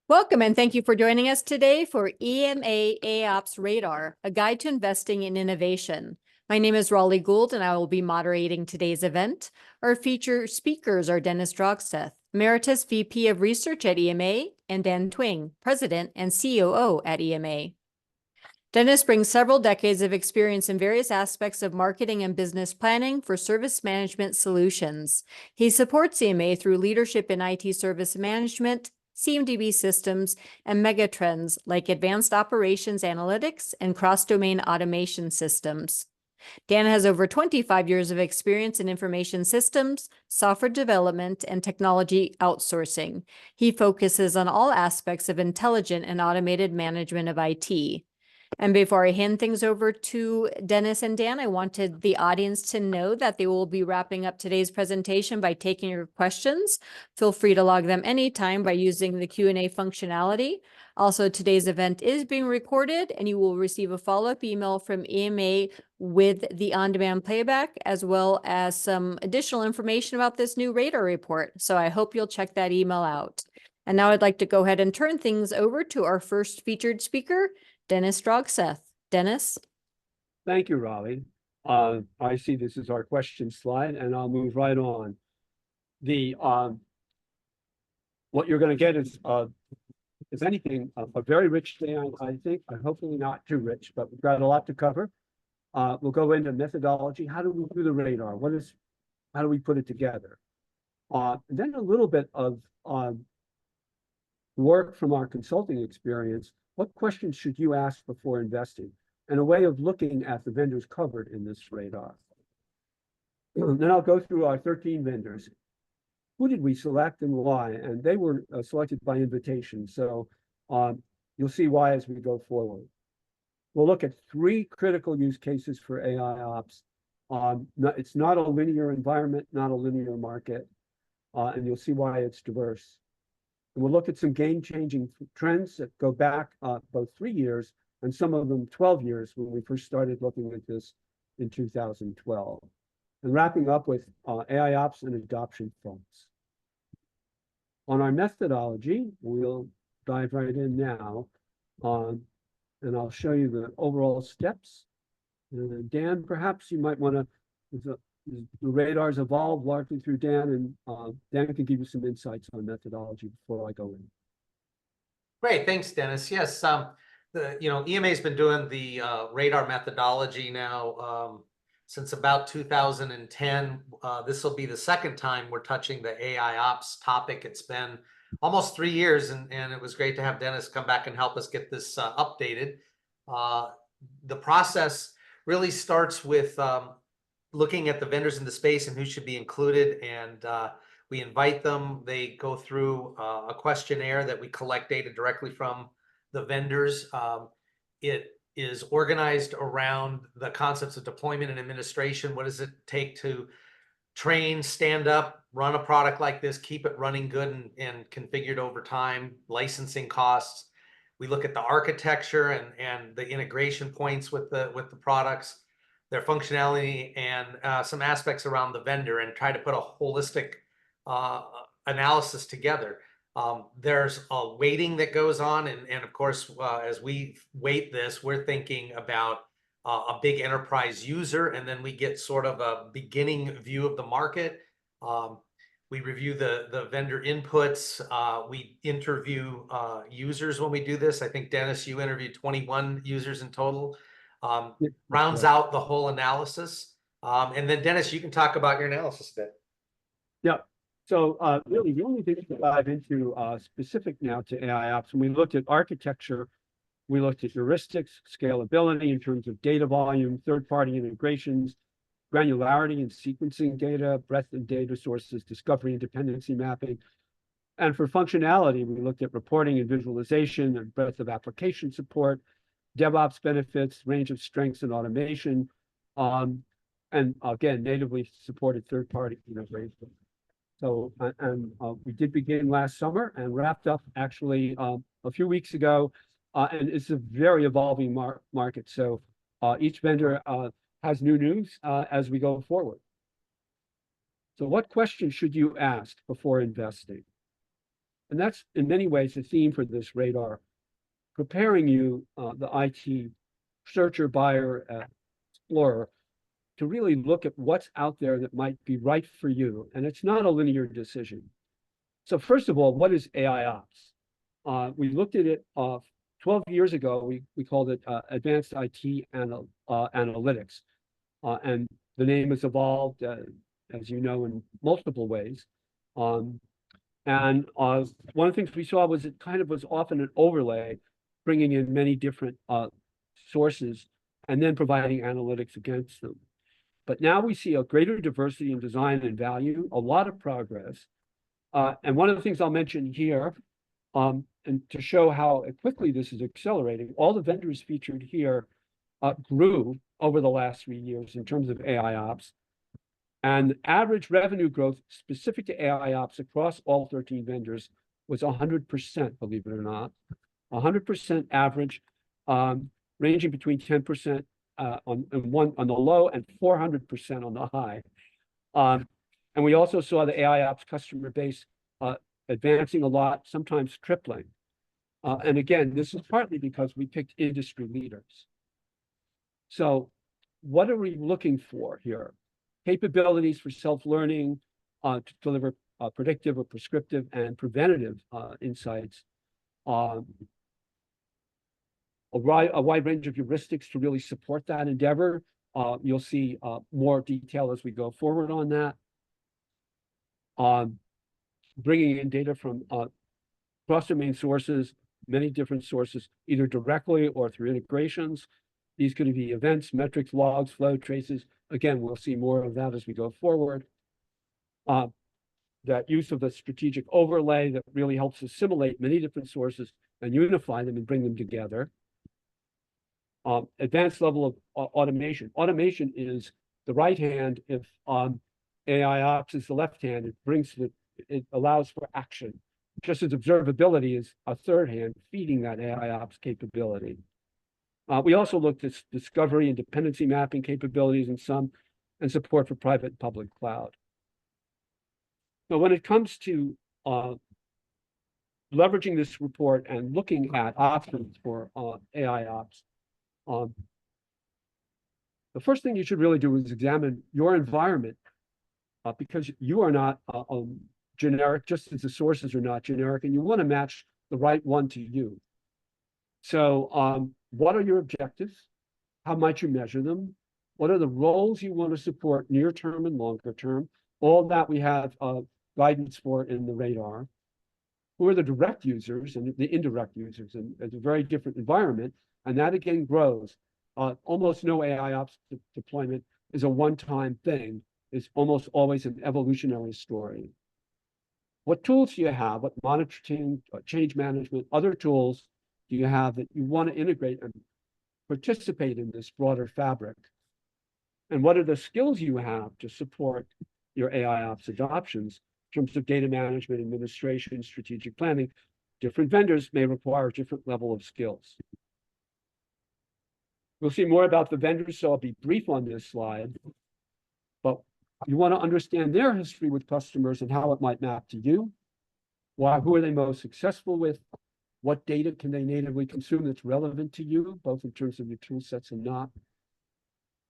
Welcome and thank you for joining us today for EMA AIOps Radar, a guide to investing in innovation. My name is Raleigh Gould and I will be moderating today's event. Our featured speakers are Dennis Drogseth, Emeritus VP of Research at EMA, and Dan Twing, President and COO at EMA. Dennis brings several decades of experience in various aspects of marketing and business planning for service management solutions. He supports EMA through leadership in IT service management, CMDB systems, and megatrends like advanced operations analytics and cross-domain automation systems. Dan has over 25 years of experience in information systems, software development, and technology outsourcing. He focuses on all aspects of intelligent and automated management of IT. And before I hand things over to Dennis and Dan, I wanted the audience to know that they will be wrapping up today's presentation by taking your questions. Feel free to log them anytime by using the Q&A functionality. Also, today's event is being recorded and you will receive a follow-up email from EMA with the on-demand playback, as well as some additional information about this new radar report. So I hope you'll check that email out. And now I'd like to go ahead and turn things over to our first featured speaker, Dennis Drogseth. Dennis? Thank you, Raleigh. I see this is our question slide, and I'll move right on. What you're going to get is, if anything, a very rich day, I think. Hopefully not too rich, but we've got a lot to cover. We'll go into methodology. How do we do the radar? How do we put it together? And then a little bit of work from our consulting experience. What questions should you ask before investing? And a way of looking at the vendors covered in this radar. Then I'll go through our 13 vendors. Who did we select and why? And they were selected by invitation. So you'll see why as we go forward. We'll look at 3 critical use cases for AIOps. It's not a linear environment, not a linear market. And you'll see why it's diverse. And we'll look at some game-changing trends that go back both 3 years and some of them 12 years when we first started looking at this in 2012. And wrapping up with AIOps and adoption fronts. On our methodology, we'll dive right in now. And I'll show you the overall steps. And Dan, perhaps you might want to, the radars evolved largely through Dan, and Dan can give you some insights on methodology before I go in. Great, thanks, Dennis. Yes, EMA has been doing the radar methodology now since about 2010. This will be the second time we're touching the AIOps topic. It's been almost 3 years, and it was great to have Dennis come back and help us get this updated. The process really starts with looking at the vendors in the space and who should be included, and we invite them. They go through a questionnaire that we collect data directly from the vendors. It is organized around the concepts of deployment and administration. What does it take to train, stand up, run a product like this, keep it running good and configured over time, licensing costs. We look at the architecture and the integration points with the products, their functionality, and some aspects around the vendor, and try to put a holistic analysis together. There's a weighting that goes on, and of course, as we weight this, we're thinking about a big enterprise user, and then we get sort of a beginning view of the market. We review the vendor inputs. We interview users when we do this. I think, Dennis, you interviewed 21 users in total. Rounds out the whole analysis. And then, Dennis, you can talk about your analysis a bit. Yeah. So really, the only thing to dive into specific now to AIOps, when we looked at architecture, we looked at heuristics, scalability in terms of data volume, third-party integrations, granularity and sequencing data, breadth of data sources, discovery and dependency mapping. And for functionality, we looked at reporting and visualization and breadth of application support, DevOps benefits, range of strengths and automation, and again, natively supported third-party integration. So, we did begin last summer and wrapped up actually a few weeks ago, and it's a very evolving market. So each vendor has new news as we go forward. So what questions should you ask before investing? And that's in many ways the theme for this radar, preparing you, the IT searcher, buyer, explorer, to really look at what's out there that might be right for you. And it's not a linear decision. So first of all, what is AIOps? We looked at it 12 years ago. We called it Advanced IT Analytics. And the name has evolved, as you know, in multiple ways. And one of the things we saw was it kind of was often an overlay, bringing in many different sources and then providing analytics against them. But now we see a greater diversity in design and value, a lot of progress. And one of the things I'll mention here, and to show how quickly this is accelerating, all the vendors featured here grew over the last 3 years in terms of AIOps. And average revenue growth specific to AIOps across all 13 vendors was 100%, believe it or not. 100% average, ranging between 10% on the low and 400% on the high. And we also saw the AIOps customer base advancing a lot, sometimes tripling. And again, this is partly because we picked industry leaders. So what are we looking for here? Capabilities for self-learning to deliver predictive or prescriptive and preventative insights. A wide range of heuristics to really support that endeavor. You'll see more detail as we go forward on that. Bringing in data from cross-domain sources, many different sources, either directly or through integrations. These could be events, metrics, logs, flow traces. Again, we'll see more of that as we go forward. That use of the strategic overlay that really helps assimilate many different sources and unify them and bring them together. Advanced level of automation. Automation is the right hand if AIOps is the left hand. It allows for action, just as observability is a third hand feeding that AIOps capability. We also looked at discovery and dependency mapping capabilities and support for private and public cloud. Now, when it comes to leveraging this report and looking at options for AIOps, the first thing you should really do is examine your environment because you are not generic, just as the sources are not generic, and you want to match the right one to you. So what are your objectives? How might you measure them? What are the roles you want to support near term and longer term? All that we have guidance for in the radar. Who are the direct users and the indirect users? And it's a very different environment. And that again grows. Almost no AIOps deployment is a one-time thing. It's almost always an evolutionary story. What tools do you have? What monitoring, change management, other tools do you have that you want to integrate and participate in this broader fabric? And what are the skills you have to support your AIOps adoptions in terms of data management, administration, strategic planning? Different vendors may require a different level of skills. We'll see more about the vendors, so I'll be brief on this slide. But you want to understand their history with customers and how it might map to you. Who are they most successful with? What data can they natively consume that's relevant to you, both in terms of your tool sets and not?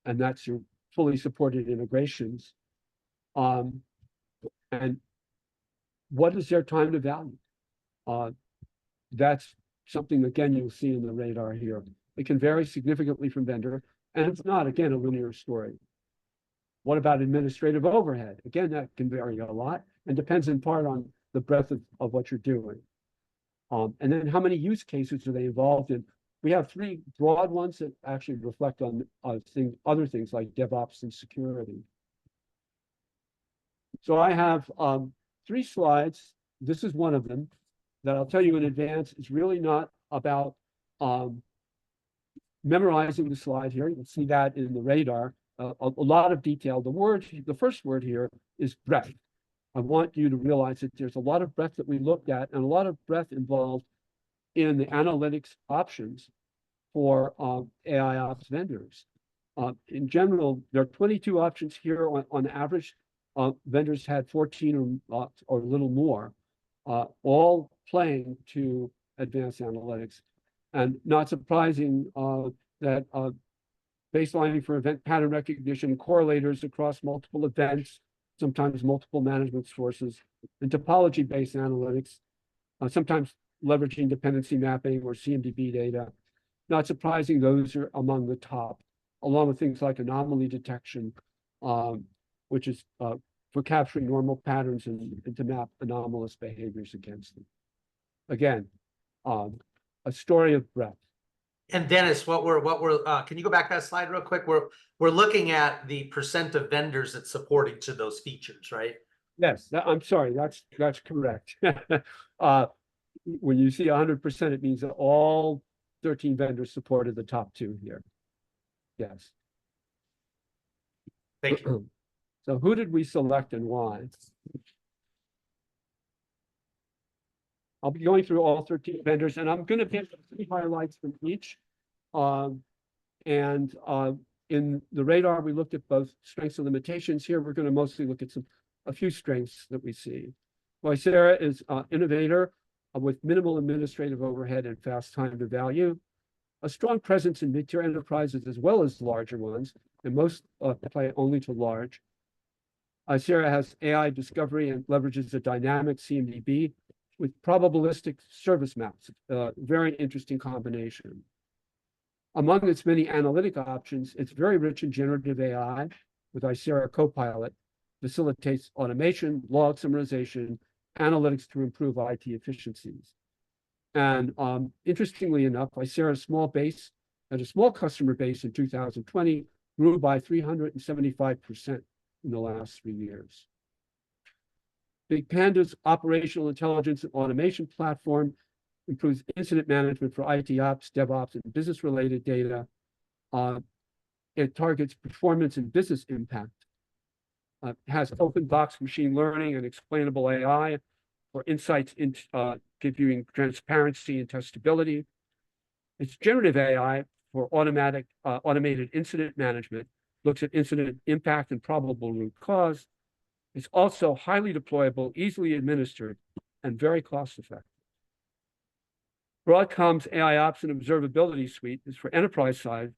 And that's your fully supported integrations. And what is their time to value? That's something, again, you'll see in the radar here. It can vary significantly from vendor, and it's not, again, a linear story. What about administrative overhead? Again, that can vary a lot and depends in part on the breadth of what you're doing. And then how many use cases are they involved in? We have three broad ones that actually reflect on other things like DevOps and security. So I have 3 slides. This is one of them that I'll tell you in advance. It's really not about memorizing the slide here. You'll see that in the radar. A lot of detail. The first word here is breadth. I want you to realize that there's a lot of breadth that we looked at and a lot of breadth involved in the analytics options for AIOps vendors. In general, there are 22 options here. On average, vendors had 14 or a little more. All playing to advanced analytics. And not surprising that baselining for event pattern recognition, correlators across multiple events, sometimes multiple management sources, and topology-based analytics, sometimes leveraging dependency mapping or CMDB data. Not surprising, those are among the top, along with things like anomaly detection, which is for capturing normal patterns and to map anomalous behaviors against them. Again, a story of breadth. And Dennis, can you go back that slide real quick? We're looking at the percent of vendors that support each of those features, right? Yes, I'm sorry, that's correct. When you see 100%, it means that all 13 vendors supported the top 2 here. Yes. Thank you. So who did we select and why? I'll be going through all 13 vendors, and I'm going to pick 3 highlights from each. In the radar, we looked at both strengths and limitations. Here, we're going to mostly look at a few strengths that we see. Icera is an innovator with minimal administrative overhead and fast time to value, a strong presence in mid-tier enterprises as well as larger ones, and most apply only to large. Icera has AI discovery and leverages a dynamic CMDB with probabilistic service maps, a very interesting combination. Among its many analytic options, it's very rich in generative AI with Icera Copilot, facilitates automation, log summarization, analytics to improve IT efficiencies. And interestingly enough, Icera's small base and a small customer base in 2020 grew by 375% in the last 3 years. Big Panda's operational intelligence and automation platform improves incident management for IT ops, DevOps, and business-related data. It targets performance and business impact. Has open box machine learning and explainable AI for insights into giving transparency and testability. It's generative AI for automated incident management, looks at incident impact and probable root cause. It's also highly deployable, easily administered, and very cost-effective. Broadcom's AIOps and Observability Suite is for enterprise side,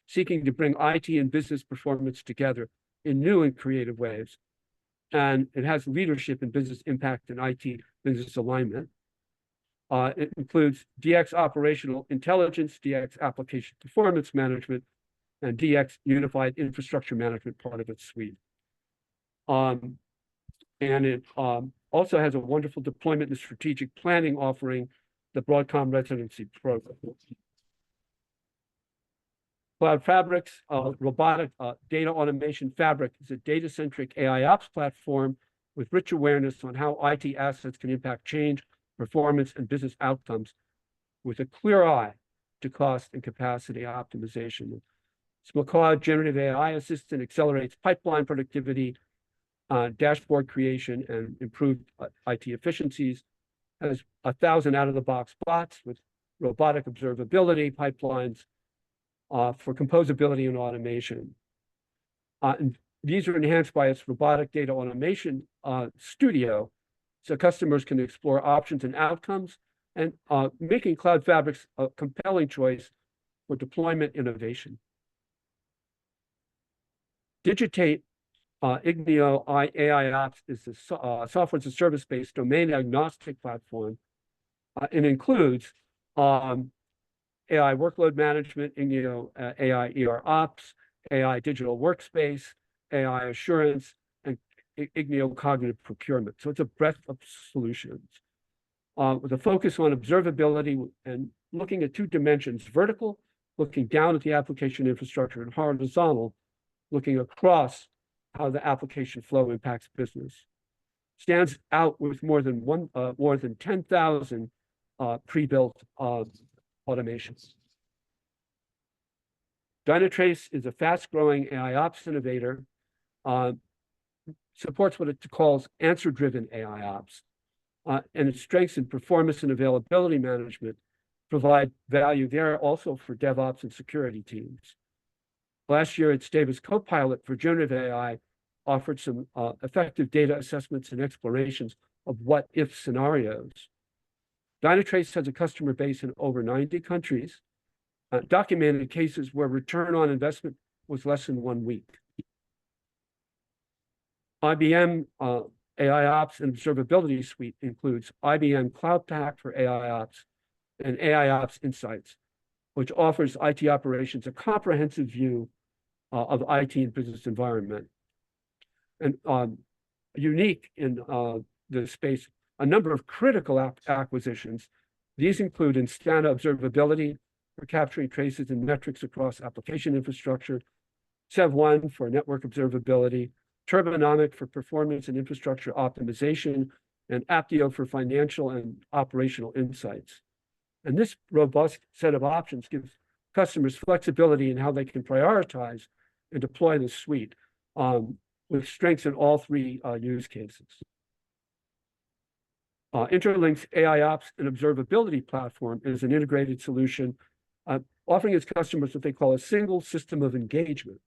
seeking to bring IT and business performance together in new and creative ways. And it has leadership in business impact and IT business alignment. It includes DX operational intelligence, DX application performance management, and DX unified infrastructure management part of its suite. And it also has a wonderful deployment and strategic planning offering, the Broadcom Residency Program. Cloud Fabric's robotic data automation fabric is a data-centric AIOps platform with rich awareness on how IT assets can impact change, performance, and business outcomes with a clear eye to cost and capacity optimization. Cloud generative AI assistant accelerates pipeline productivity, dashboard creation, and improved IT efficiencies. Has 1,000 out-of-the-box bots with robotic observability pipelines for composability and automation. And these are enhanced by its robotic data automation studio, so customers can explore options and outcomes, and making Cloud Fabrics a compelling choice for deployment innovation. Digitate Ignio AIOps is the software as a service-based domain agnostic platform. It includes AI workload management, Ignio AI Ops, AI digital workspace, AI assurance, and Ignio cognitive procurement. So it's a breadth of solutions with a focus on observability and looking at 2 dimensions: vertical, looking down at the application infrastructure, and horizontal, looking across how the application flow impacts business. Stands out with more than 10,000 pre-built automations. Dynatrace is a fast-growing AIOps innovator, supports what it calls answer-driven AIOps, and its strengths in performance and availability management provide value there also for DevOps and security teams. Last year, its Davis Copilot for generative AI offered some effective data assessments and explorations of what-if scenarios. Dynatrace has a customer base in over 90 countries, documented cases where return on investment was less than 1 week. IBM AIOps and Observability Suite includes IBM Cloud Pak for AIOps and AIOps Insights, which offers IT operations a comprehensive view of IT and business environment. And unique in the space, a number of critical acquisitions. These include Instana Observability for capturing traces and metrics across application infrastructure, Sev1 for network observability, Turbonomic for performance and infrastructure optimization, and Apptio for financial and operational insights. And this robust set of options gives customers flexibility in how they can prioritize and deploy the suite with strengths in all three use cases. Interlink's AIOps and Observability platform is an integrated solution offering its customers what they call a single system of engagement.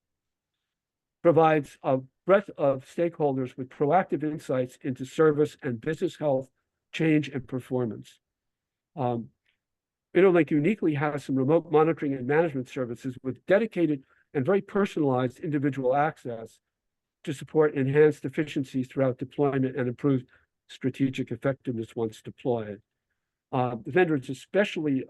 Provides a breadth of stakeholders with proactive insights into service and business health, change, and performance. Interlink uniquely has some remote monitoring and management services with dedicated and very personalized individual access to support enhanced efficiencies throughout deployment and improved strategic effectiveness once deployed. The vendor is especially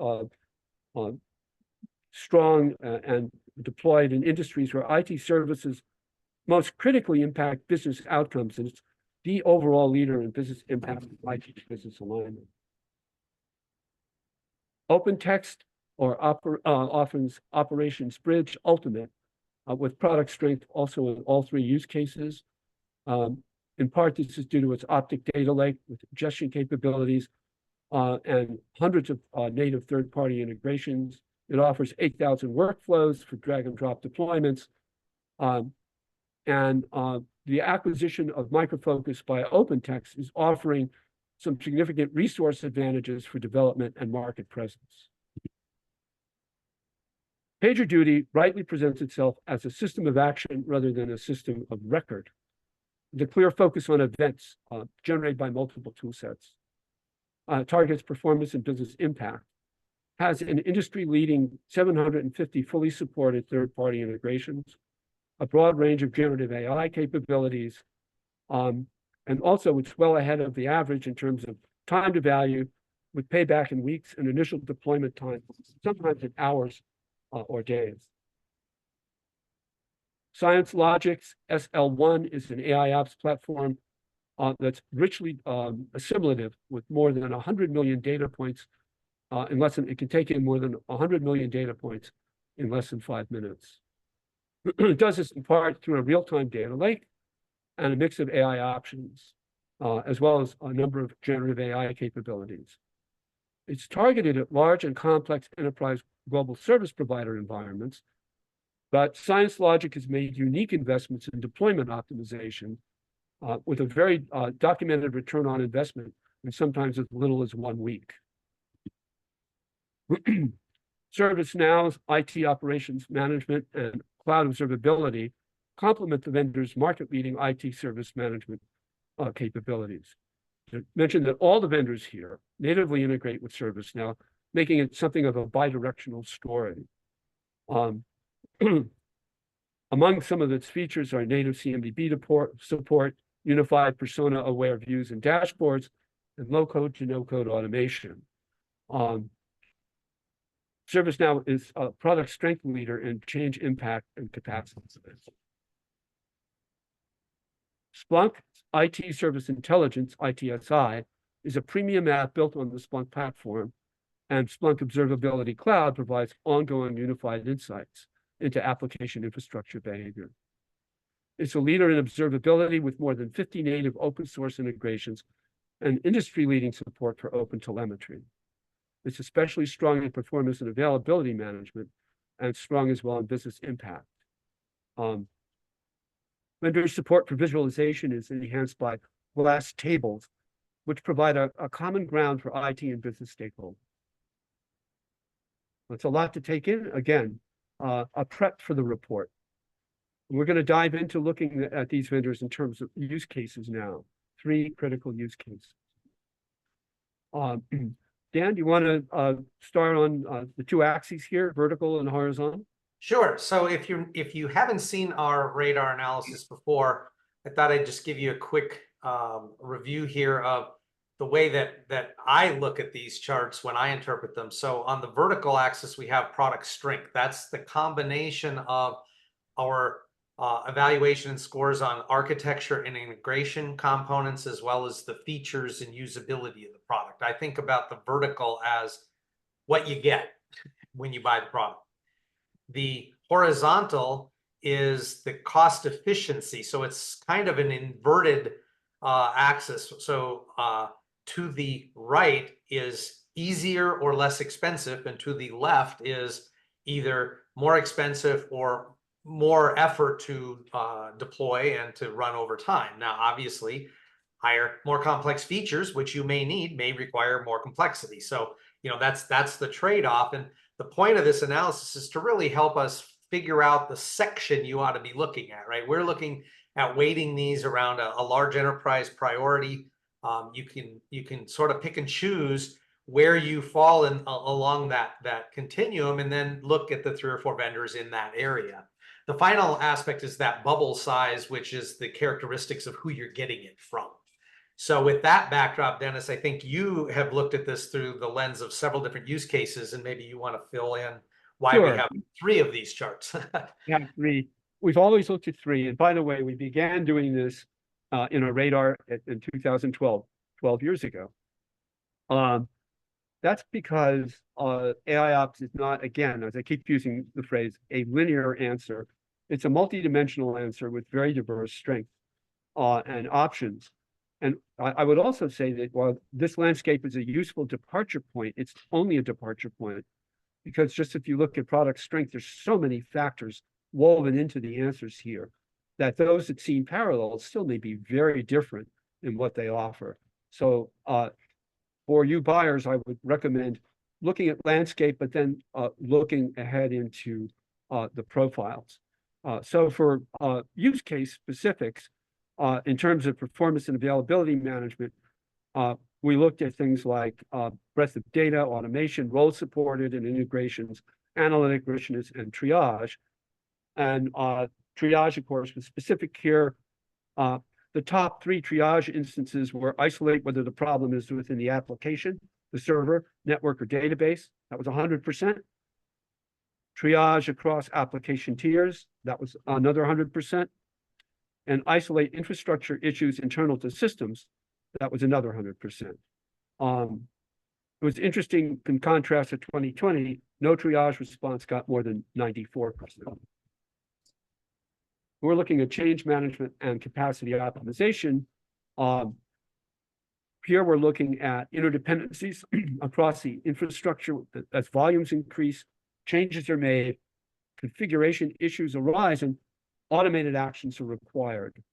strong and deployed in industries where IT services most critically impact business outcomes, and it's the overall leader in business impact and IT business alignment. OpenText offers Operations Bridge Ultimate with product strength also in all three use cases. In part, this is due to its Optic Data Lake with ingestion capabilities and hundreds of native third-party integrations. It offers 8,000 workflows for drag and drop deployments. The acquisition of Micro Focus by OpenText is offering some significant resource advantages for development and market presence. PagerDuty rightly presents itself as a system of action rather than a system of record. The clear focus on events generated by multiple tool sets, targets performance and business impact, has an industry-leading 750 fully supported third-party integrations, a broad range of generative AI capabilities, and also it's well ahead of the average in terms of time to value with payback in weeks and initial deployment time, sometimes in hours or days. Science Logic's SL1 is an AIOps platform that's richly assimilative with more than 100 million data points it can take in more than 100 million data points in less than 5 minutes. It does this in part through a real-time data lake and a mix of AI options, as well as a number of generative AI capabilities. It's targeted at large and complex enterprise global service provider environments, but Science Logic has made unique investments in deployment optimization with a very documented return on investment, and sometimes as little as 1 week. ServiceNow's IT operations management and cloud observability complement the vendor's market-leading IT service management capabilities. I mentioned that all the vendors here natively integrate with ServiceNow, making it something of a bidirectional story. Among some of its features are native CMDB support, unified persona-aware views and dashboards, and low-code to no-code automation. ServiceNow is a product strength leader in change impact and capacity. Splunk IT Service Intelligence, ITSI, is a premium app built on the Splunk platform, and Splunk Observability Cloud provides ongoing unified insights into application infrastructure behavior. It's a leader in observability with more than 50 native open source integrations and industry-leading support for open telemetry. It's especially strong in performance and availability management, and strong as well in business impact. Vendor support for visualization is enhanced by glass tables, which provide a common ground for IT and business stakeholders. It's a lot to take in. Again, a prep for the report. We're going to dive into looking at these vendors in terms of use cases now. 3 critical use cases. Dan, do you want to start on the two axes here, vertical and horizontal? Sure. So if you haven't seen our radar analysis before, I thought I'd just give you a quick review here of the way that I look at these charts when I interpret them. So on the vertical axis, we have product strength. That's the combination of our evaluation and scores on architecture and integration components, as well as the features and usability of the product. I think about the vertical as what you get when you buy the product. The horizontal is the cost efficiency. So it's kind of an inverted axis. So to the right is easier or less expensive, and to the left is either more expensive or more effort to deploy and to run over time. Now, obviously, more complex features, which you may need, may require more complexity. So, that's the trade-off. And the point of this analysis is to really help us figure out the section you ought to be looking at, right? We're looking at weighting these around a large enterprise priority. You can sort of pick and choose where you fall along that continuum, and then look at the 3 or 4 vendors in that area. The final aspect is that bubble size, which is the characteristics of who you're getting it from. So with that backdrop, Dennis, I think you have looked at this through the lens of several different use cases, and maybe you want to fill in why we have 3 of these charts. Yeah, 3. We've always looked at 3. And by the way, we began doing this in a radar in 2012, 12 years ago. That's because AIOps is not, again, as I keep using the phrase, a linear answer. It's a multidimensional answer with very diverse strengths and options. And I would also say that while this landscape is a useful departure point, it's only a departure point, because just if you look at product strength, there's so many factors woven into the answers here that those that seem parallel still may be very different in what they offer. So for you buyers, I would recommend looking at landscape, but then looking ahead into the profiles. So for use case specifics, in terms of performance and availability management, we looked at things like breadth of data, automation, role supported and integrations, analytic richness, and triage. And triage, of course, was specific here. The top 3 triage instances were isolate whether the problem is within the application, the server, network, or database. That was 100%. Triage across application tiers. That was another 100%. And isolate infrastructure issues internal to systems. That was another 100%. It was interesting in contrast to 2020, no triage response got more than 94%. We're looking at change management and capacity optimization. Here we're looking at interdependencies across the infrastructure. As volumes increase, changes are made, configuration issues arise, and automated actions are required.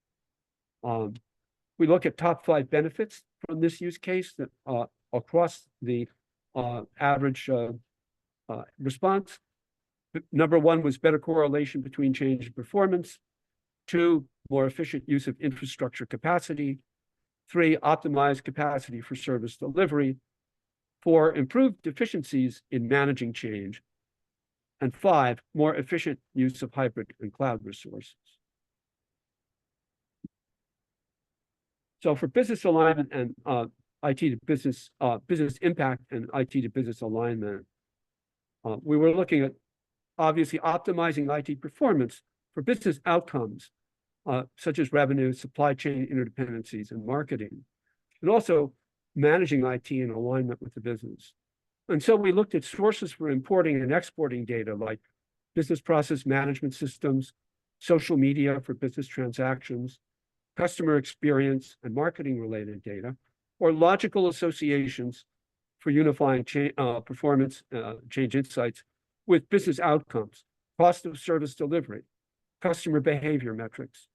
We look at top 5 benefits from this use case that across the average response. Number 1 was better correlation between change and performance. 2, more efficient use of infrastructure capacity. 3, optimized capacity for service delivery. 4, improved efficiencies in managing change. And 5, more efficient use of hybrid and cloud resources. So for business alignment and IT to business, business impact and IT to business alignment, we were looking at obviously optimizing IT performance for business outcomes, such as revenue, supply chain interdependencies, and marketing, and also managing IT in alignment with the business. And so we looked at sources for importing and exporting data like business process management systems, social media for business transactions, customer experience and marketing related data, or logical associations for unifying performance change insights with business outcomes, cost of service delivery, customer behavior metrics,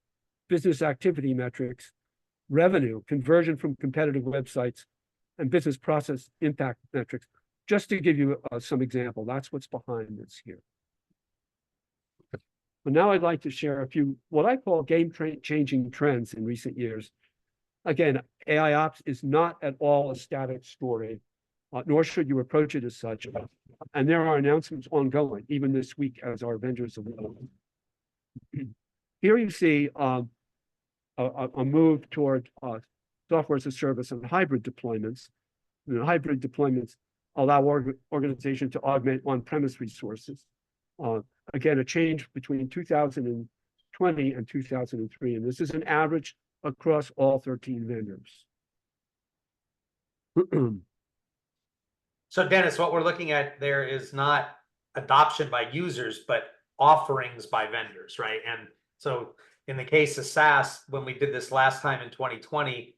business activity metrics, revenue, conversion from competitive websites, and business process impact metrics. Just to give you some example, that's what's behind this here. But now I'd like to share a few, what I call game-changing trends in recent years. Again, AIOps is not at all a static story. nor should you approach it as such. And there are announcements ongoing, even this week, as our vendors have. Here you see a move toward software as a service and hybrid deployments. And hybrid deployments allow organizations to augment on-premise resources. Again, a change between 2020 and 2003, and this is an average across all 13 vendors. So Dennis, what we're looking at there is not adoption by users, but offerings by vendors, right? And so in the case of SaaS, when we did this last time in 2020,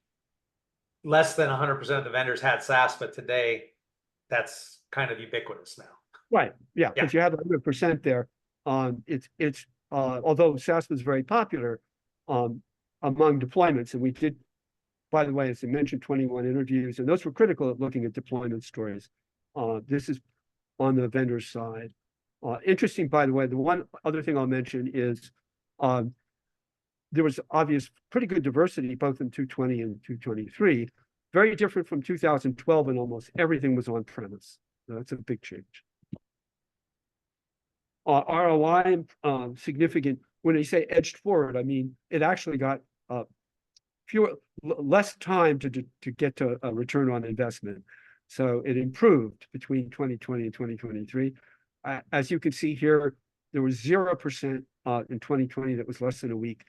less than 100% of the vendors had SaaS, but today that's kind of ubiquitous now. Right, yeah, because you have 100% there. It's although SaaS was very popular among deployments, and we did, by the way, as I mentioned, 21 interviews, and those were critical at looking at deployment stories. This is on the vendor side. Interesting, by the way, the one other thing I'll mention is there was obvious pretty good diversity both in 220 and 223, very different from 2012, and almost everything was on premise. That's a big change. ROI significant. When they say edged forward, I mean it actually got less time to get to a return on investment. So it improved between 2020 and 2023. As you can see here, there was 0% in 2020 that was less than a week,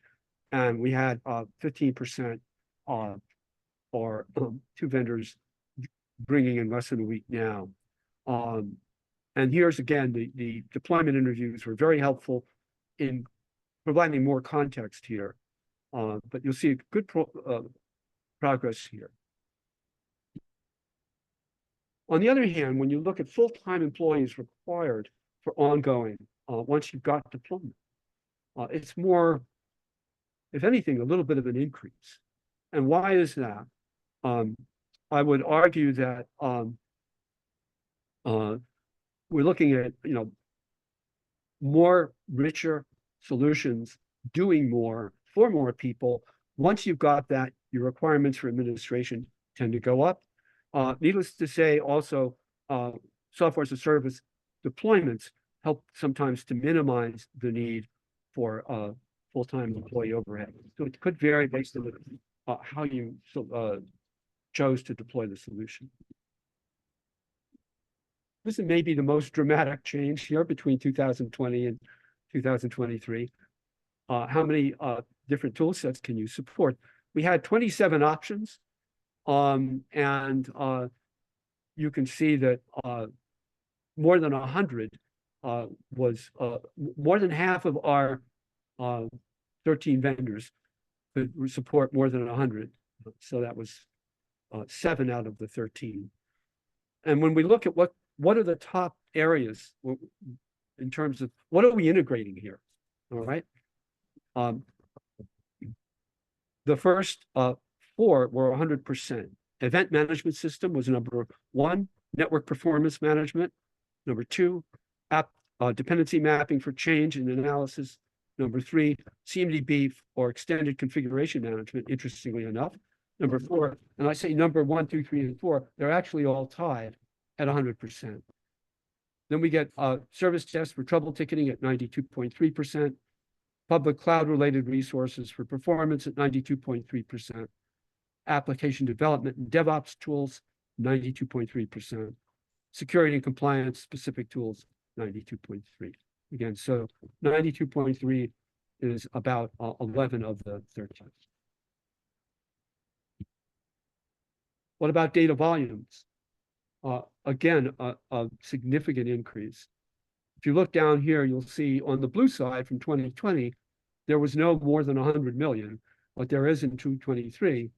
and we had 15% or two vendors bringing in less than a week now. And here's again, the deployment interviews were very helpful in providing more context here. But you'll see a good progress here. On the other hand, when you look at full-time employees required for ongoing, once you've got deployment, it's more, if anything, a little bit of an increase. And why is that? I would argue that we're looking at, more richer solutions, doing more for more people. Once you've got that, your requirements for administration tend to go up. Needless to say, also, software as a service deployments help sometimes to minimize the need for full-time employee overhead. So it could vary based on how you chose to deploy the solution. This is maybe the most dramatic change here between 2020 and 2023. How many different tool sets can you support? We had 27 options, and you can see that more than 100 was more than half of our 13 vendors could support more than 100. So that was 7 out of the 13. And when we look at what are the top areas in terms of what are we integrating here? All right. The first 4 were 100%. Event management system was number 1. Network performance management, number 2. App dependency mapping for change and analysis, number 3. CMDB or extended configuration management, interestingly enough, number 4. And I say number 1, 2, 3, and 4, they're actually all tied at 100%. Then we get service tests for trouble ticketing at 92.3%, public cloud-related resources for performance at 92.3%, application development and DevOps tools, 92.3%, security and compliance specific tools, 92.3. Again, so 92.3 is about 11 of the 13. What about data volumes? Again, a significant increase. If you look down here, you'll see on the blue side from 2020, there was no more than 100 million, but there is in 2023.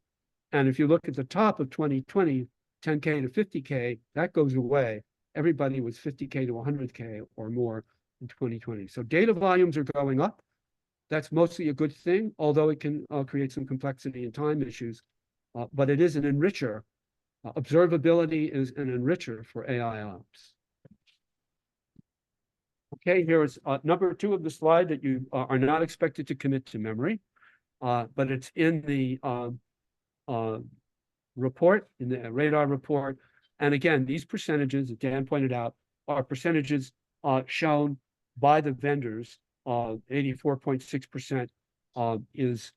And if you look at the top of 2020, 10K to 50K, that goes away. Everybody was 50K to 100K or more in 2020. So data volumes are going up. That's mostly a good thing, although it can create some complexity and time issues, but it is an enricher. Observability is an enricher for AIOps. Okay, here is number 2 of the slide that you are not expected to commit to memory, but it's in the report, in the radar report, And again, these percentages, as Dan pointed out, are percentages shown by the vendors. 84.6% is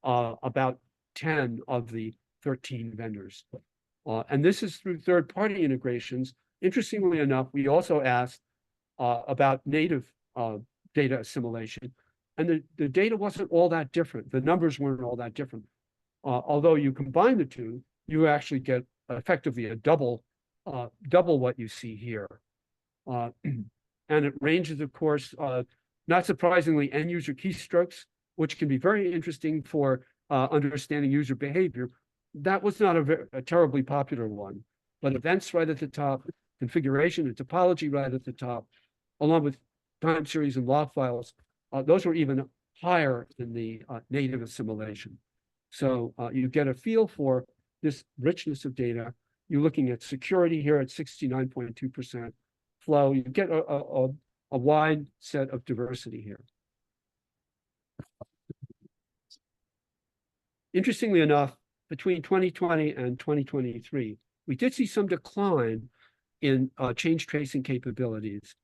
about 10 of the 13 vendors. And this is through third-party integrations. Interestingly enough, we also asked about native data assimilation, and the data wasn't all that different. The numbers weren't all that different. Although you combine the two, you actually get effectively a double what you see here. And it ranges, of course, not surprisingly, end user keystrokes, which can be very interesting for understanding user behavior. That was not a terribly popular one, but events right at the top, configuration and topology right at the top, along with time series and log files, those were even higher than the native assimilation. So you get a feel for this richness of data. You're looking at security here at 69.2%, flow. You get a wide set of diversity here. Interestingly enough, between 2020 and 2023, we did see some decline in change tracing capabilities.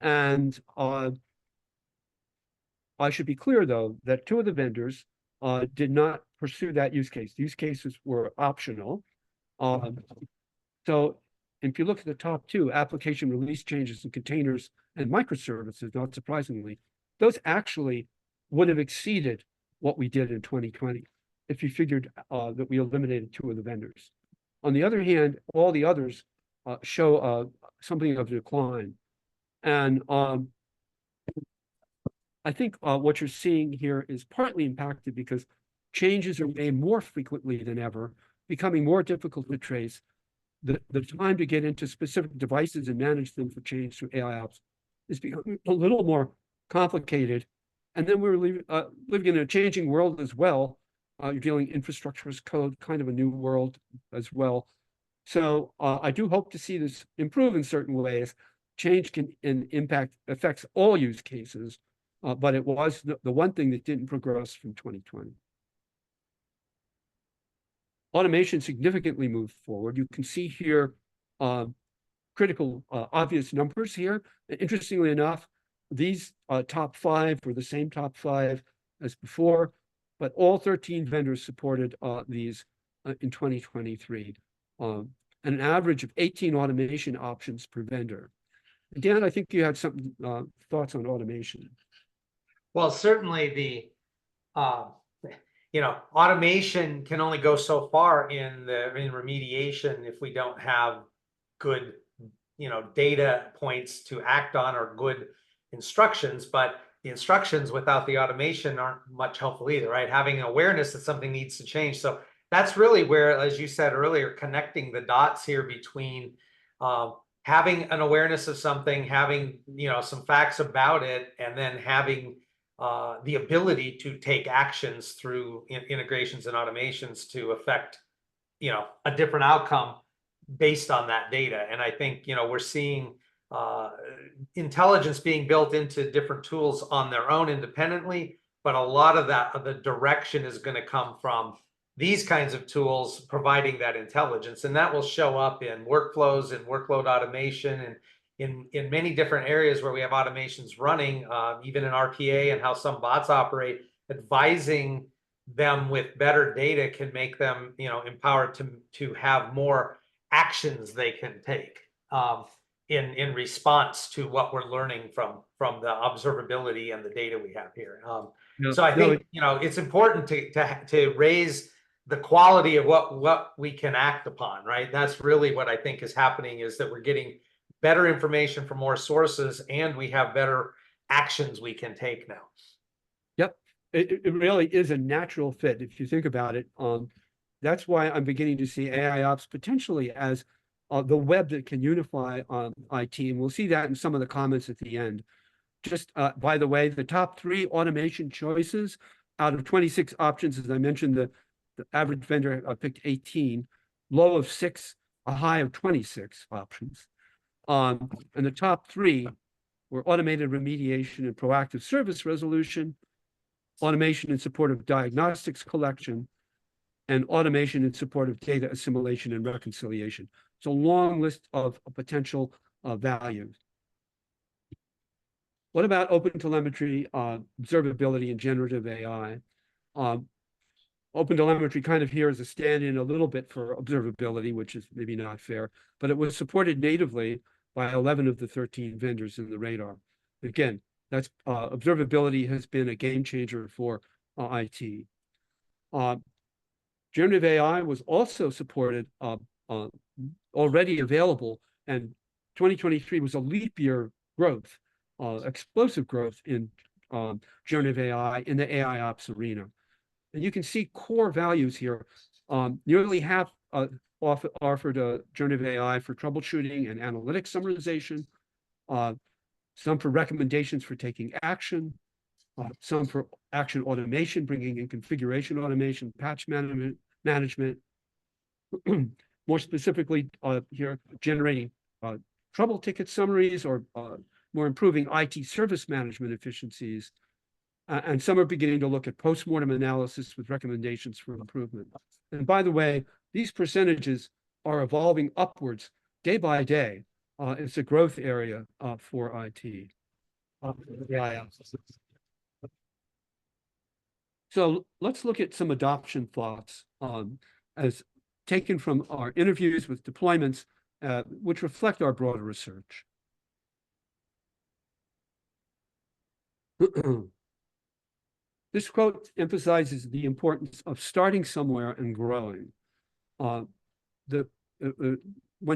And I should be clear, though, that 2 of the vendors did not pursue that use case. Use cases were optional. So if you look at the top 2, application release changes in containers and microservices, not surprisingly, those actually would have exceeded what we did in 2020 if you figured that we eliminated 2 of the vendors. On the other hand, all the others show something of a decline. And I think what you're seeing here is partly impacted because changes are made more frequently than ever, becoming more difficult to trace. The time to get into specific devices and manage them for change through AIOps is becoming a little more complicated. And then we're living in a changing world as well. You're dealing infrastructure as code, kind of a new world as well. So I do hope to see this improve in certain ways. Change can affects all use cases, but it was the one thing that didn't progress from 2020. Automation significantly moved forward. You can see here critical, obvious numbers here. Interestingly enough, these top 5 were the same top 5 as before, but all 13 vendors supported these in 2023, and an average of 18 automation options per vendor. Dan, I think you had some thoughts on automation. Well, certainly the automation can only go so far in remediation if we don't have good data points to act on or good instructions. But the instructions without the automation aren't much helpful either, right? Having awareness that something needs to change. So that's really where, as you said earlier, connecting the dots here between having an awareness of something, having some facts about it, and then having the ability to take actions through integrations and automations to affect a different outcome based on that data. And I think we're seeing intelligence being built into different tools on their own independently, but a lot of the direction is going to come from these kinds of tools providing that intelligence, and that will show up in workflows and workload automation and in many different areas where we have automations running, even in RPA and how some bots operate. Advising them with better data can make them empowered to have more actions they can take in response to what we're learning from the observability and the data we have here. So I think it's important to raise the quality of what we can act upon, right? That's really what I think is happening, is that we're getting better information from more sources and we have better actions we can take now. Yep, it really is a natural fit if you think about it. That's why I'm beginning to see AIOps potentially as the web that can unify IT, and we'll see that in some of the comments at the end. Just by the way, the top 3 automation choices out of 26 options, as I mentioned, the average vendor picked 18, low of 6, a high of 26 options. And the top 3 were automated remediation and proactive service resolution, automation in support of diagnostics collection, and automation in support of data assimilation and reconciliation. It's a long list of potential values. What about open telemetry, observability, and generative AI? Open telemetry kind of here is a stand-in a little bit for observability, which is maybe not fair, but it was supported natively by 11 of the 13 vendors in the radar. Again, that's observability has been a game changer for IT. Generative AI was also supported, already available, and 2023 was a leap year growth, explosive growth in generative AI in the AIOps arena. And you can see core values here. Nearly half offered generative AI for troubleshooting and analytics summarization, some for recommendations for taking action, some for action automation, bringing in configuration automation, patch management. More specifically, here, generating trouble ticket summaries or more improving IT service management efficiencies. And some are beginning to look at postmortem analysis with recommendations for improvement. And by the way, these percentages are evolving upwards day by day. It's a growth area for IT. So let's look at some adoption thoughts as taken from our interviews with deployments, which reflect our broader research. This quote emphasizes the importance of starting somewhere and growing. Went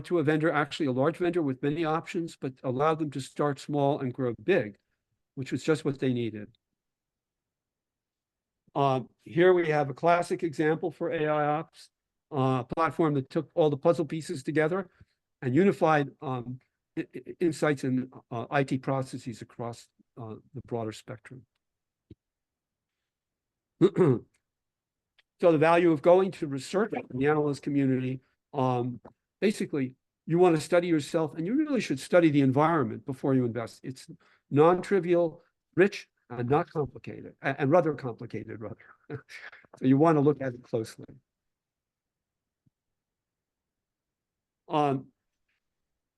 to a vendor, actually a large vendor with many options, but allowed them to start small and grow big, which was just what they needed. Here we have a classic example for AIOps, a platform that took all the puzzle pieces together and unified insights and IT processes across the broader spectrum. So the value of going to research in the analyst community, basically, you want to study yourself, and you really should study the environment before you invest. It's non-trivial, rich, and not complicated, and rather complicated, rather. So you want to look at it closely.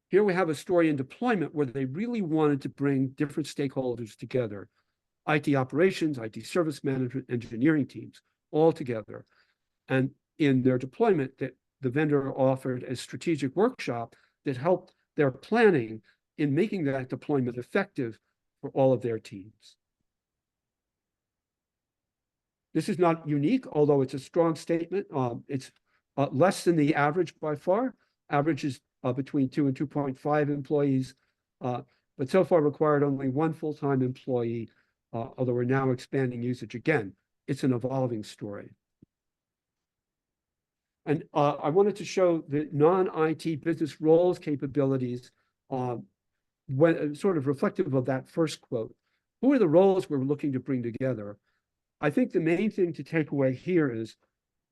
Here we have a story in deployment where they really wanted to bring different stakeholders together. IT operations, IT service management, engineering teams, all together. And in their deployment, the vendor offered a strategic workshop that helped their planning in making that deployment effective for all of their teams. This is not unique, although it's a strong statement. It's less than the average by far. Average is between 2 and 2.5 employees, but so far required only 1 full-time employee, although we're now expanding usage again. It's an evolving story. And I wanted to show the non-IT business roles capabilities when sort of reflective of that first quote. Who are the roles we're looking to bring together? I think the main thing to take away here is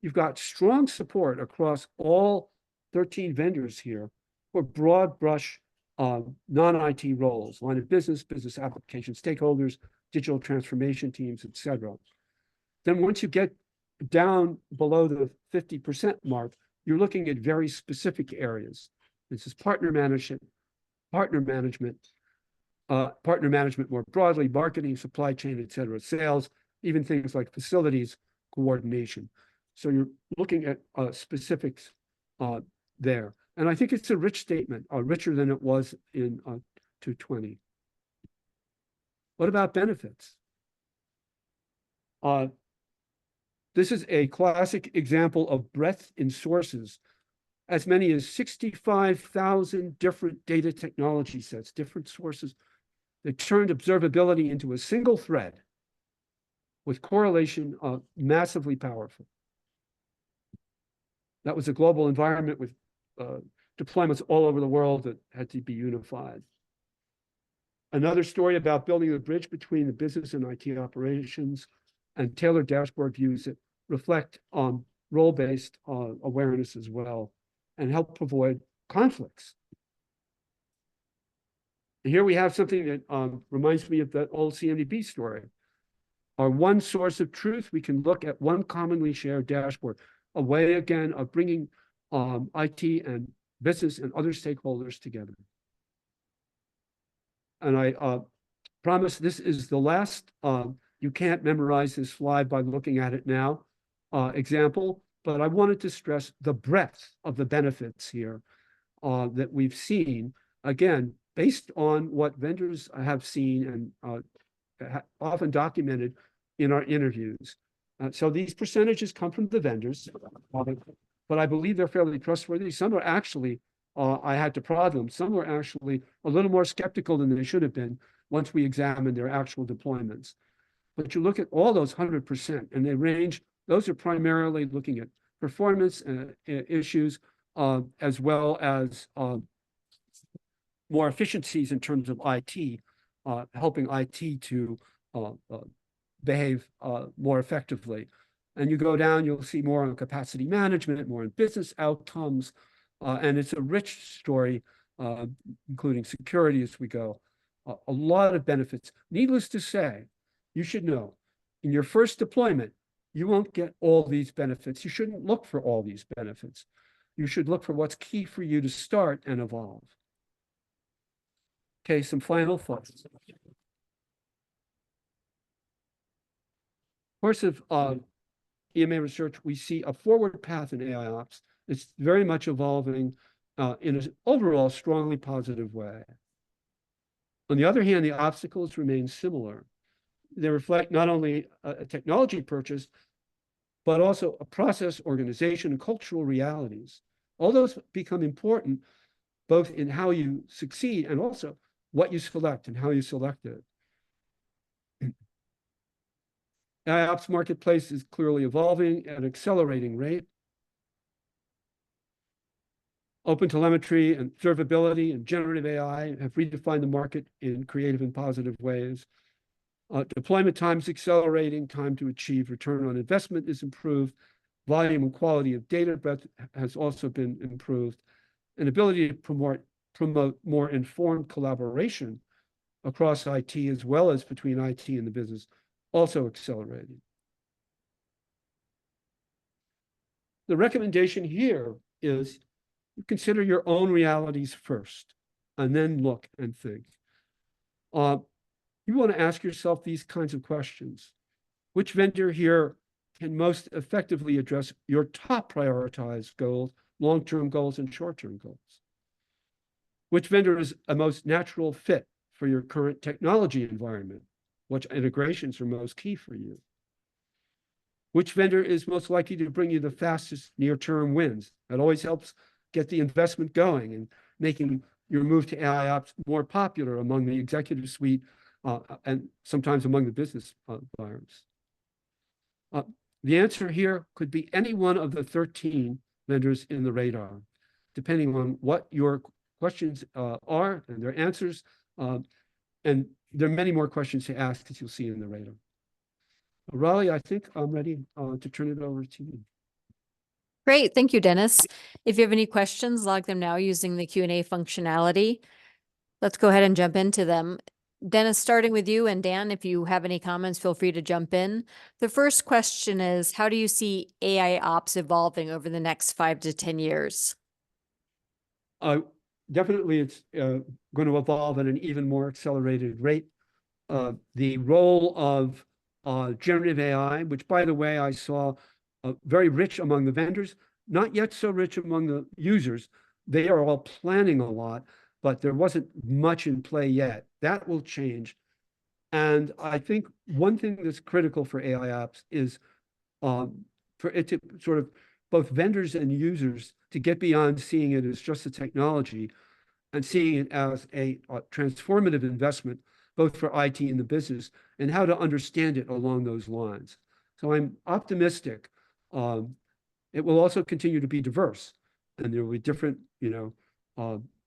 you've got strong support across all 13 vendors here for broad brush non-IT roles, line of business, business application stakeholders, digital transformation teams, et cetera. Then once you get down below the 50% mark, you're looking at very specific areas. This is partner management more broadly, marketing, supply chain, et cetera, sales, even things like facilities coordination. So you're looking at specifics there. And I think it's a rich statement, richer than it was in 220. What about benefits? This is a classic example of breadth in sources. As many as 65,000 different data technology sets, different sources that turned observability into a single thread with correlation massively powerful. That was a global environment with deployments all over the world that had to be unified. Another story about building the bridge between the business and IT operations and tailored dashboard views that reflect on role-based awareness as well and help avoid conflicts. And here we have something that reminds me of the old CMDB story. Our one source of truth, we can look at one commonly shared dashboard, a way again of bringing IT and business, and other stakeholders together. And I promise this is the last, you can't memorize this slide by looking at it now, example, but I wanted to stress the breadth of the benefits here that we've seen, again, based on what vendors have seen and often documented in our interviews. So these percentages come from the vendors, but I believe they're fairly trustworthy. Some are actually, I had to prod them, some were actually a little more skeptical than they should have been once we examined their actual deployments. But you look at all those 100%, and they range, those are primarily looking at performance issues, as well as more efficiencies in terms of IT, helping IT to behave more effectively. And you go down, you'll see more on capacity management, more on business outcomes, and it's a rich story, including security as we go. A lot of benefits. Needless to say, you should know, in your first deployment, you won't get all these benefits. You shouldn't look for all these benefits. You should look for what's key for you to start and evolve. Okay, some final thoughts. Course of EMA research, we see a forward path in AIOps. It's very much evolving in an overall strongly positive way. On the other hand, the obstacles remain similar. They reflect not only a technology purchase, but also a process, organization, and cultural realities. All those become important, both in how you succeed and also what you select and how you select it. AIOps marketplace is clearly evolving at an accelerating rate. Open telemetry and observability and generative AI have redefined the market in creative and positive ways. Deployment time is accelerating, time to achieve return on investment is improved, volume and quality of data breadth has also been improved, and ability to promote more informed collaboration across IT as well as between IT and the business also accelerating. The recommendation here is consider your own realities first, and then look and think. You want to ask yourself these kinds of questions. Which vendor here can most effectively address your top prioritized goals, long-term goals, and short-term goals? Which vendor is a most natural fit for your current technology environment? Which integrations are most key for you? Which vendor is most likely to bring you the fastest near-term wins? That always helps get the investment going and making your move to AIOps more popular among the executive suite and sometimes among the business buyers. The answer here could be any one of the 13 vendors in the radar, depending on what your questions are and their answers. And there are many more questions to ask, as you'll see in the radar. Raleigh, I think I'm ready to turn it over to you. Great. Thank you, Dennis. If you have any questions, log them now using the Q&A functionality. Let's go ahead and jump into them. Dennis, starting with you, and Dan, if you have any comments, feel free to jump in. The first question is, how do you see AIOps evolving over the next 5 to 10 years? Definitely, it's going to evolve at an even more accelerated rate. The role of generative AI, which, by the way, I saw very rich among the vendors, not yet so rich among the users. They are all planning a lot, but there wasn't much in play yet. That will change. And I think one thing that's critical for AIOps is for it to sort of both vendors and users to get beyond seeing it as just a technology and seeing it as a transformative investment, both for IT and the business, and how to understand it along those lines. So I'm optimistic. It will also continue to be diverse, and there will be different,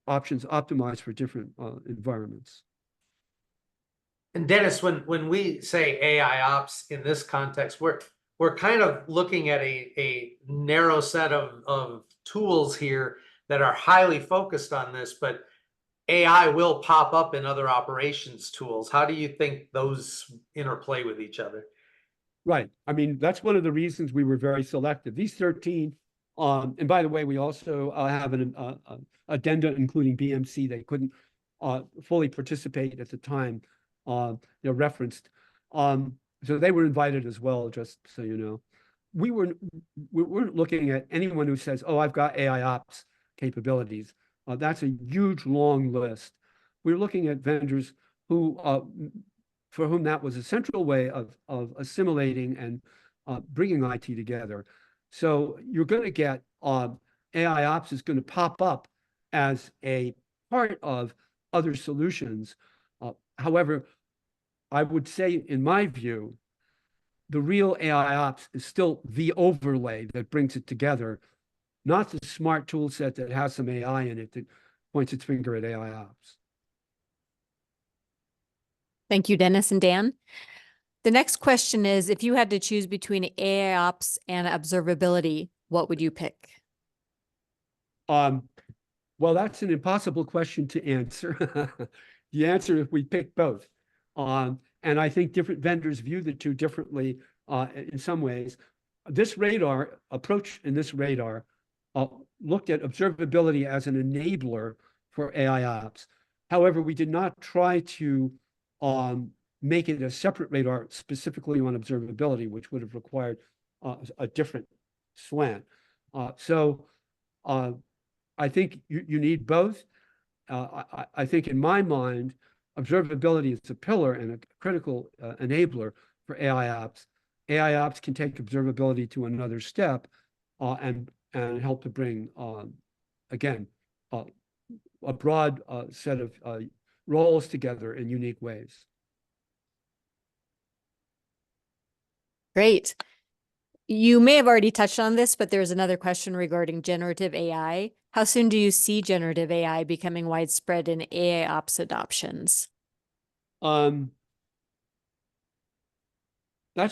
options optimized for different environments. And Dennis, when we say AIOps in this context, we're kind of looking at a narrow set of tools here that are highly focused on this, but AI will pop up in other operations tools. How do you think those interplay with each other? Right. I mean, that's one of the reasons we were very selective. These 13 And by the way, we also have an addenda including BMC. They couldn't fully participate at the time. They're referenced. So they were invited as well, just so you know. We weren't looking at anyone who says, oh, I've got AIOps capabilities. That's a huge, long list. We're looking at vendors who, for whom that was a central way of assimilating and bringing IT together. So you're going to get AIOps is going to pop up as a part of other solutions. However, I would say, in my view, the real AIOps is still the overlay that brings it together, not the smart tool set that has some AI in it that points its finger at AIOps. Thank you, Dennis and Dan. The next question is, if you had to choose between AIOps and observability, what would you pick? Well, that's an impossible question to answer. The answer is we pick both. And I think different vendors view the two differently in some ways. This radar approach in this radar looked at observability as an enabler for AIOps. However, we did not try to make it a separate radar specifically on observability, which would have required a different slant. So I think you need both. I think in my mind, observability is a pillar and a critical enabler for AIOps. AIOps can take observability to another step and help to bring, again, a broad set of roles together in unique ways. Great. You may have already touched on this, but there's another question regarding generative AI. How soon do you see generative AI becoming widespread in AIOps adoptions? That's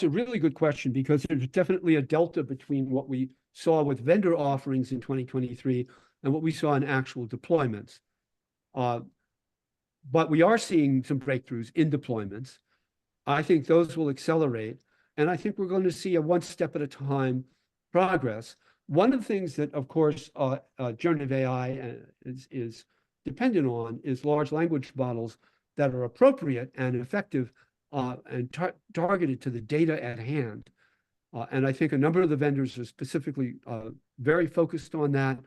a really good question, because there's definitely a delta between what we saw with vendor offerings in 2023 and what we saw in actual deployments. But we are seeing some breakthroughs in deployments. I think those will accelerate. And I think we're going to see a one step at a time progress. One of the things that, of course, generative AI is dependent on is large language models that are appropriate and effective and targeted to the data at hand. And I think a number of the vendors are specifically very focused on that.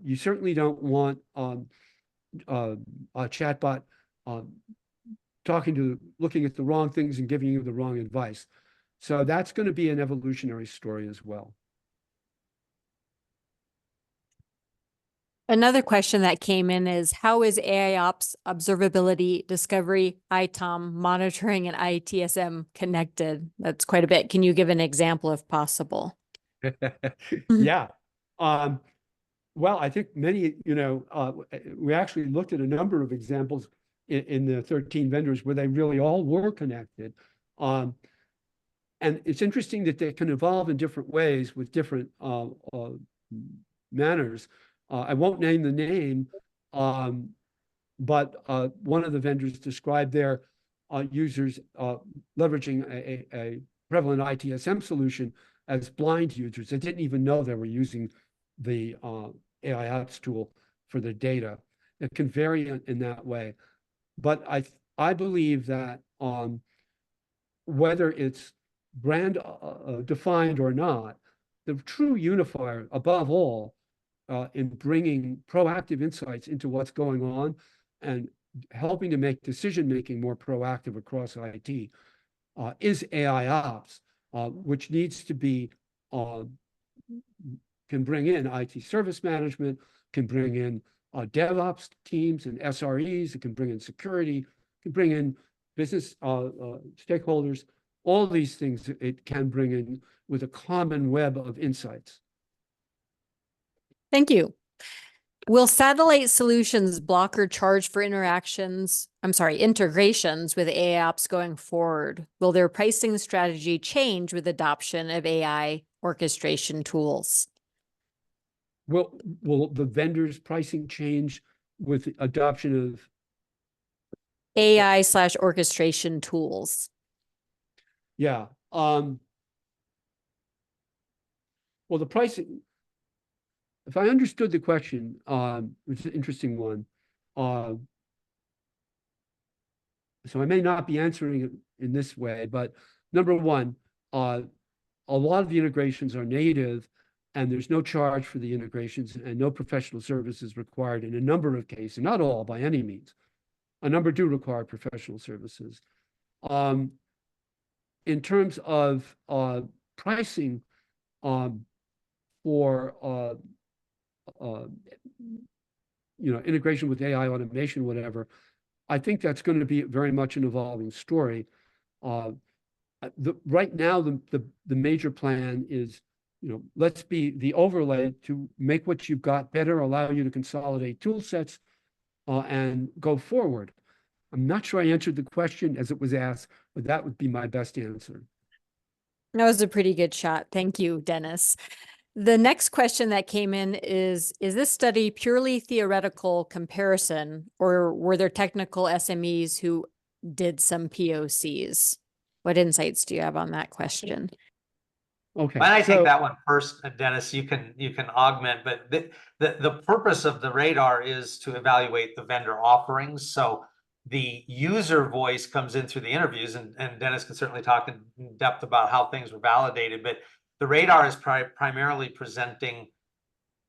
You certainly don't want a chatbot looking at the wrong things and giving you the wrong advice. So that's going to be an evolutionary story as well. Another question that came in is, how is AIOps, observability, discovery, ITOM, monitoring, and ITSM connected? That's quite a bit. Can you give an example if possible? Yeah. Well, I think many, we actually looked at a number of examples in the 13 vendors where they really all were connected. And it's interesting that they can evolve in different ways with different manners. I won't name the name, but one of the vendors described their users leveraging a prevalent ITSM solution as blind users. They didn't even know they were using the AIOps tool for the data. It can vary in that way. But I believe that whether it's brand defined or not, the true unifier above all in bringing proactive insights into what's going on and helping to make decision-making more proactive across IT is AIOps, which needs to be, can bring in IT service management, can bring in DevOps teams and SREs, it can bring in security, can bring in business stakeholders, all these things it can bring in with a common web of insights. Thank you. Will satellite solutions block or charge for integrations with AIOps going forward? Will their pricing strategy change with adoption of AI orchestration tools? Will the vendor's pricing change with the adoption of AI/orchestration tools? Yeah. Well, the pricing, if I understood the question, which is an interesting one, so I may not be answering it in this way, but number one, a lot of the integrations are native and there's no charge for the integrations and no professional services required in a number of cases, not all by any means. A number do require professional services. In terms of pricing for integration with AI automation, whatever, I think that's going to be very much an evolving story. Right now, the major plan is, let's be the overlay to make what you've got better, allow you to consolidate tool sets, and go forward. I'm not sure I answered the question as it was asked, but that would be my best answer. That was a pretty good shot. Thank you, Dennis. The next question that came in is this study purely theoretical comparison, or were there technical SMEs who did some POCs? What insights do you have on that question? Okay. Why don't I take that one first, Dennis? You can augment, but the purpose of the radar is to evaluate the vendor offerings. So the user voice comes in through the interviews, and Dennis can certainly talk in depth about how things were validated, but the radar is primarily presenting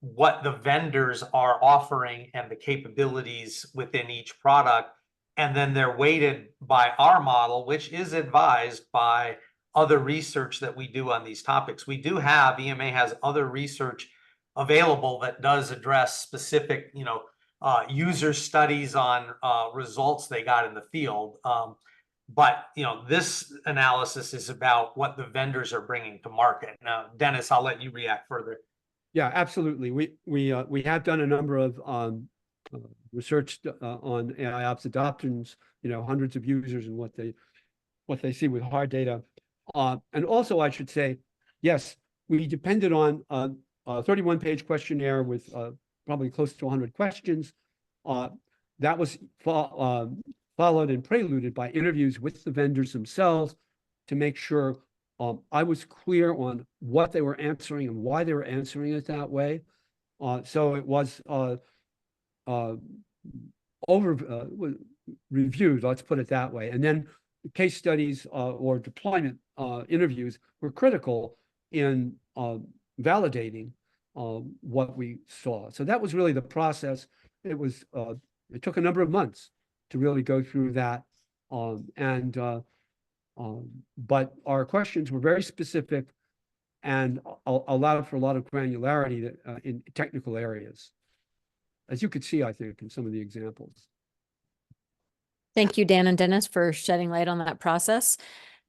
what the vendors are offering and the capabilities within each product. And then they're weighted by our model, which is advised by other research that we do on these topics. We do have, EMA has other research available that does address specific, user studies on results they got in the field. But this analysis is about what the vendors are bringing to market. Now, Dennis, I'll let you react further. Yeah, absolutely. We have done a number of research on AIOps adoptions, hundreds of users and what they see with hard data. And also, I should say, yes, we depended on a 31-page questionnaire with probably close to 100 questions. That was followed and preluded by interviews with the vendors themselves to make sure I was clear on what they were answering and why they were answering it that way. So it was reviewed, let's put it that way. And then case studies or deployment interviews were critical in validating what we saw. So that was really the process. It took a number of months to really go through that. But our questions were very specific and allowed for a lot of granularity in technical areas, as you could see, I think, in some of the examples. Thank you, Dan and Dennis, for shedding light on that process.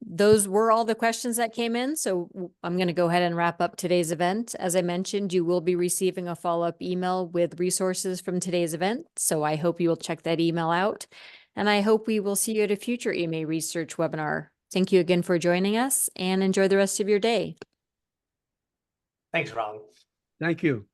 Those were all the questions that came in. So I'm going to go ahead and wrap up today's event. As I mentioned, you will be receiving a follow-up email with resources from today's event. So I hope you will check that email out. And I hope we will see you at a future EMA Research webinar. Thank you again for joining us and enjoy the rest of your day. Thanks, Ron. Thank you.